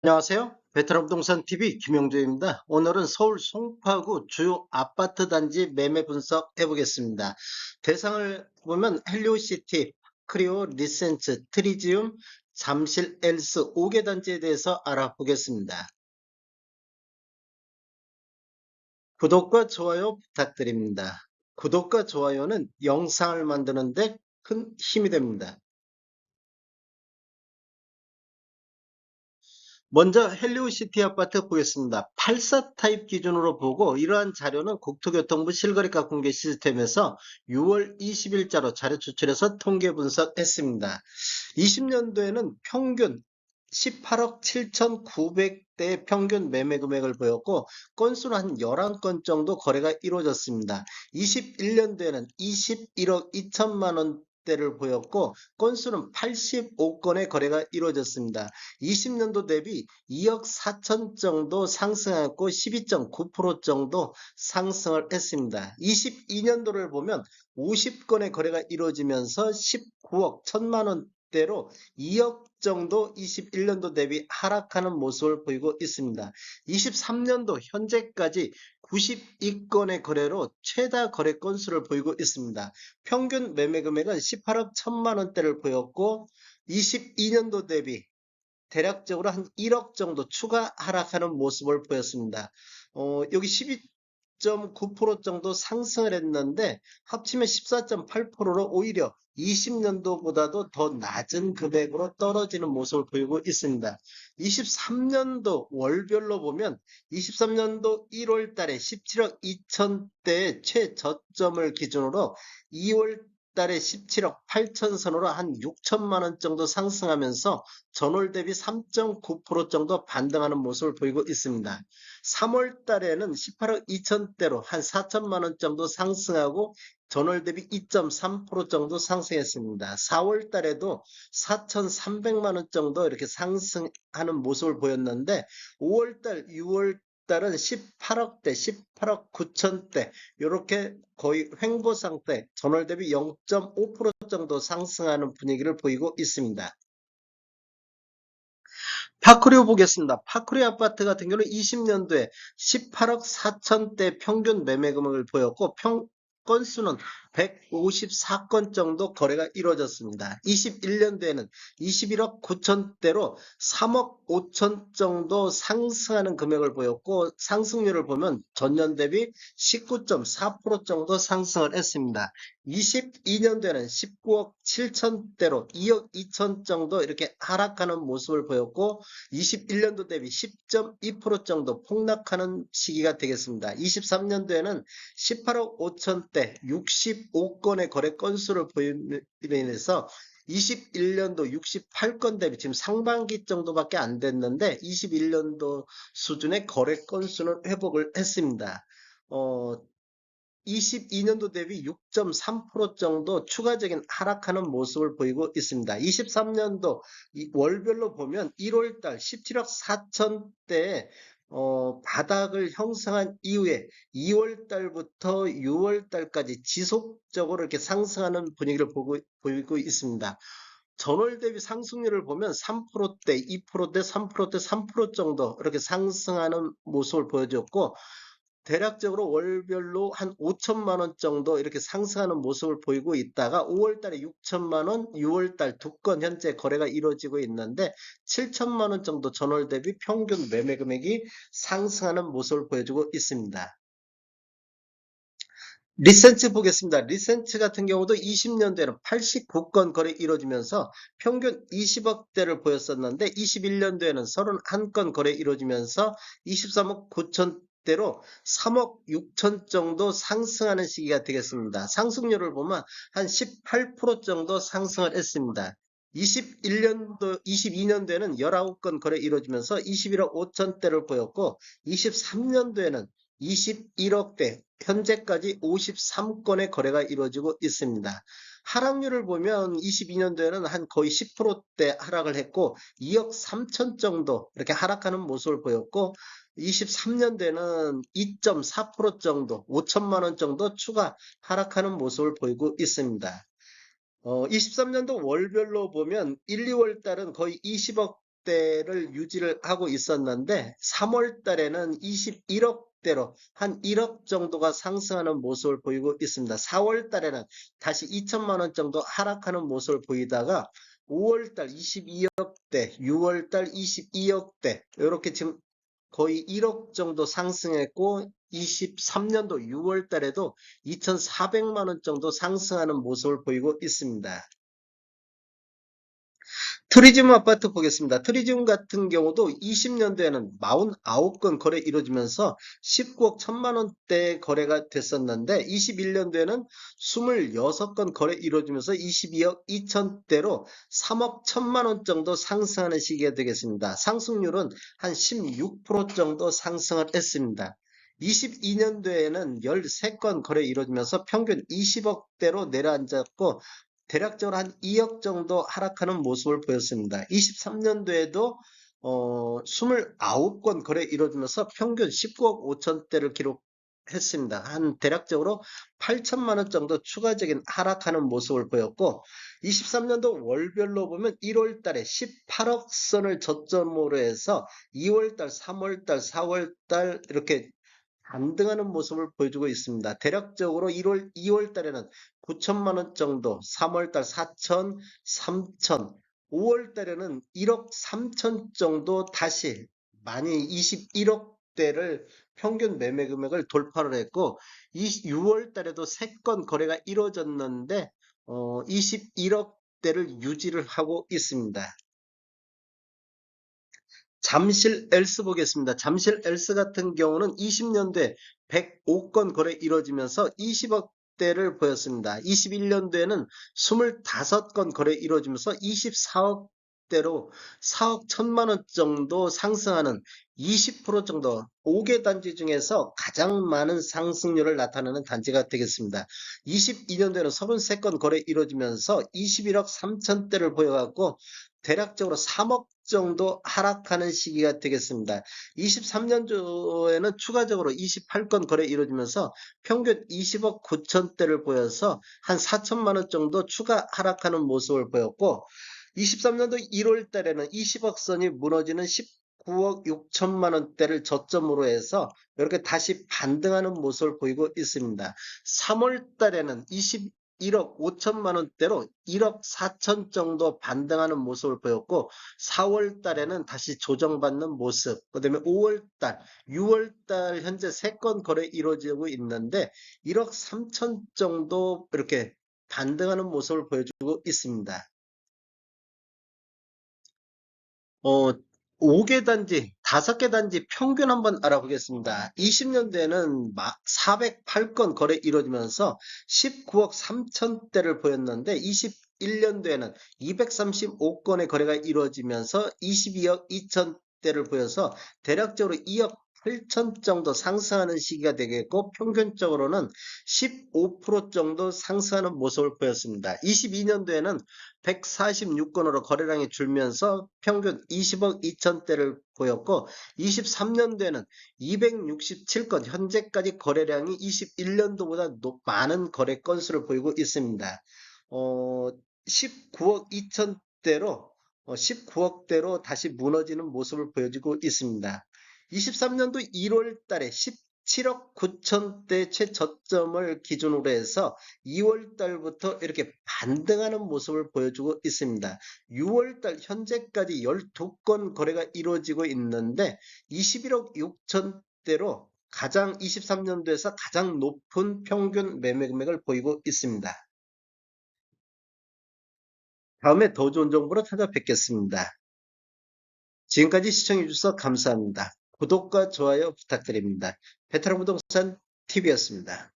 안녕하세요. 베트남 부동산 TV 김영주입니다. 오늘은 서울 송파구 주요 아파트 단지 매매 분석해 보겠습니다. 대상을 보면 헬리오시티, 크리오, 리센츠, 트리지움, 잠실, 엘스 5개 단지에 대해서 알아보겠습니다. 구독과 좋아요 부탁드립니다. 구독과 좋아요는 영상을 만드는데 큰 힘이 됩니다. 먼저 헬리오시티 아파트 보겠습니다. 84 타입 기준으로 보고 이러한 자료는 국토교통부 실거래가 공개 시스템에서 6월 20일자로 자료 추출해서 통계 분석했습니다. 20년도에는 평균 18억 7,900대의 평균 매매 금액을 보였고 건수는 한 11건 정도 거래가 이루어졌습니다. 21년도에는 21억 2천만 원대를 보였고 건수는 85건의 거래가 이루어졌습니다. 20년도 대비 2억 4천 정도 상승하고 12.9% 정도 상승을 했습니다. 22년도를 보면 50건의 거래가 이루어지면서 19억 1천만 원대로 2억 정도 21년도 대비 하락하는 모습을 보이고 있습니다. 23년도 현재까지 92건의 거래로 최다 거래 건수를 보이고 있습니다. 평균 매매 금액은 18억 1천만 원대를 보였고 22년도 대비 대략적으로 한 1억 정도 추가 하락하는 모습을 보였습니다. 여기 12.9% 정도 상승을 했는데 합치면 14.8%로 오히려 20년도보다도 더 낮은 금액으로 떨어지는 모습을 보이고 있습니다. 23년도 월별로 보면 23년도 1월 달에 17억 2천대의 최저점을 기준으로 2월 달에 17억 8천 선으로 한 6천만 원 정도 상승하면서 전월 대비 3.9% 정도 반등하는 모습을 보이고 있습니다. 3월 달에는 18억 2천대로 한 4천만 원 정도 상승하고 전월 대비 2.3% 정도 상승했습니다. 4월 달에도 4,300만 원 정도 이렇게 상승하는 모습을 보였는데 5월 달, 6월 달은 18억대, 18억 9천대 이렇게 거의 횡보 상태, 전월 대비 0.5% 정도 상승하는 분위기를 보이고 있습니다. 파크리오 보겠습니다. 파크리오 아파트 같은 경우는 20년도에 18억 4천대 평균 매매 금액을 보였고 건수는 154건 정도 거래가 이루어졌습니다. 21년도에는 21억 9천대로 3억 5천 정도 상승하는 금액을 보였고 상승률을 보면 전년 대비 19.4% 정도 상승을 했습니다. 22년도에는 19억 7천대로 2억 2천 정도 이렇게 하락하는 모습을 보였고 21년도 대비 10.2% 정도 폭락하는 시기가 되겠습니다. 23년도에는 18억 5천대 65건의 거래 건수를 보임으로 인해서 21년도 68건 대비 지금 상반기 정도밖에 안 됐는데 21년도 수준의 거래 건수는 회복을 했습니다. 22년도 대비 6.3% 정도 추가적인 하락하는 모습을 보이고 있습니다. 23년도 월별로 보면 1월달 17억 4천대에 바닥을 형성한 이후에 2월달부터 6월달까지 지속적으로 이렇게 상승하는 분위기를 보이고 있습니다. 전월 대비 상승률을 보면 3%대, 2%대, 3%대, 3% 정도 이렇게 상승하는 모습을 보여줬고 대략적으로 월별로 한 5천만 원 정도 이렇게 상승하는 모습을 보이고 있다가 5월 달에 6천만 원, 6월 달 2건 현재 거래가 이루어지고 있는데 7천만 원 정도 전월 대비 평균 매매 금액이 상승하는 모습을 보여주고 있습니다. 리센츠 보겠습니다. 리센츠 같은 경우도 20년도에는 89건 거래 이루어지면서 평균 20억대를 보였었는데 21년도에는 31건 거래 이루어지면서 23억 9천 대로 3억 6천 정도 상승하는 시기가 되겠습니다. 상승률을 보면 한 18% 정도 상승을 했습니다. 22년도에는 19건 거래 이루어지면서 21억 5천대를 보였고 23년도에는 21억대, 현재까지 53건의 거래가 이루어지고 있습니다. 하락률을 보면 22년도에는 한 거의 10%대 하락을 했고 2억 3천 정도 이렇게 하락하는 모습을 보였고 23년도에는 2.4% 정도, 5천만 원 정도 추가 하락하는 모습을 보이고 있습니다. 23년도 월별로 보면 1, 2월 달은 거의 20억 20억대를 유지를 하고 있었는데 3월 달에는 21억대로 한 1억 정도가 상승하는 모습을 보이고 있습니다. 4월 달에는 다시 2천만 원 정도 하락하는 모습을 보이다가 5월 달 22억대, 6월 달 22억대 이렇게 지금 거의 1억 정도 상승했고 23년도 6월 달에도 2,400만 원 정도 상승하는 모습을 보이고 있습니다. 트리지움 아파트 보겠습니다. 트리지움 같은 경우도 20년도에는 49건 거래 이루어지면서 19억 1천만 원대 거래가 됐었는데 21년도에는 26건 거래 이루어지면서 22억 2천대로 3억 1천만 원 정도 상승하는 시기가 되겠습니다. 상승률은 한 16% 정도 상승을 했습니다. 22년도에는 13건 거래 이루어지면서 평균 20억대로 내려앉았고 대략적으로 한 2억 정도 하락하는 모습을 보였습니다. 23년도에도 29건 거래 이루어지면서 평균 19억 5천대를 기록했습니다. 한 대략적으로 8천만 원 정도 추가적인 하락하는 모습을 보였고 23년도 월별로 보면 1월 달에 18억 선을 저점으로 해서 2월 달, 3월 달, 4월 달 이렇게 반등하는 모습을 보여주고 있습니다. 대략적으로 2월 달에는 9천만 원 정도, 3월 달 4천, 3천, 5월 달에는 1억 3천 정도 다시 많이 21억대를 평균 매매 금액을 돌파를 했고 6월 달에도 3건 거래가 이루어졌는데 21억대를 유지를 하고 있습니다. 잠실 엘스 보겠습니다. 잠실 엘스 같은 경우는 20년도에 105건 거래 이루어지면서 20억대를 보였습니다. 21년도에는 25건 거래 이루어지면서 24억대로 4억 1천만 원 정도 상승하는 20% 정도 5개 단지 중에서 가장 많은 상승률을 나타내는 단지가 되겠습니다. 22년도에는 33건 거래 이루어지면서 21억 3천대를 보여갖고 대략적으로 3억 정도 하락하는 시기가 되겠습니다. 23년도에는 추가적으로 28건 거래 이루어지면서 평균 20억 9천대를 보여서 한 4천만 원 정도 추가 하락하는 모습을 보였고 23년도 1월 달에는 20억 선이 무너지는 19억 6천만 원대를 저점으로 해서 이렇게 다시 반등하는 모습을 보이고 있습니다. 3월 달에는 1억 5천만 원대로 1억 4천 정도 반등하는 모습을 보였고 4월 달에는 다시 조정받는 모습, 그 다음에 5월 달, 6월 달 현재 3건 거래 이루어지고 있는데 1억 3천 정도 이렇게 반등하는 모습을 보여주고 있습니다. 5개 단지, 5개 단지 평균 한번 알아보겠습니다. 20년대에는 막 408건 거래 이루어지면서 19억 3천대를 보였는데 21년도에는 235건의 거래가 이루어지면서 22억 2천대를 보여서 대략적으로 2억 8천 정도 상승하는 시기가 되겠고 평균적으로는 15% 정도 상승하는 모습을 보였습니다. 22년도에는 146건으로 거래량이 줄면서 평균 20억 2천대를 보였고 23년도에는 267건 현재까지 거래량이 21년도보다 많은 거래 건수를 보이고 있습니다. 19억 2천대로 19억대로 다시 무너지는 모습을 보여주고 있습니다. 23년도 1월 달에 17억 9천대 최저점을 기준으로 해서 2월 달부터 이렇게 반등하는 모습을 보여주고 있습니다. 6월 달 현재까지 12건 거래가 이루어지고 있는데 21억 6천대로 가장 23년도에서 가장 높은 평균 매매 금액을 보이고 있습니다. 다음에 더 좋은 정보로 찾아뵙겠습니다. 지금까지 시청해주셔서 감사합니다. 구독과 좋아요 부탁드립니다. 베테랑 부동산 TV였습니다.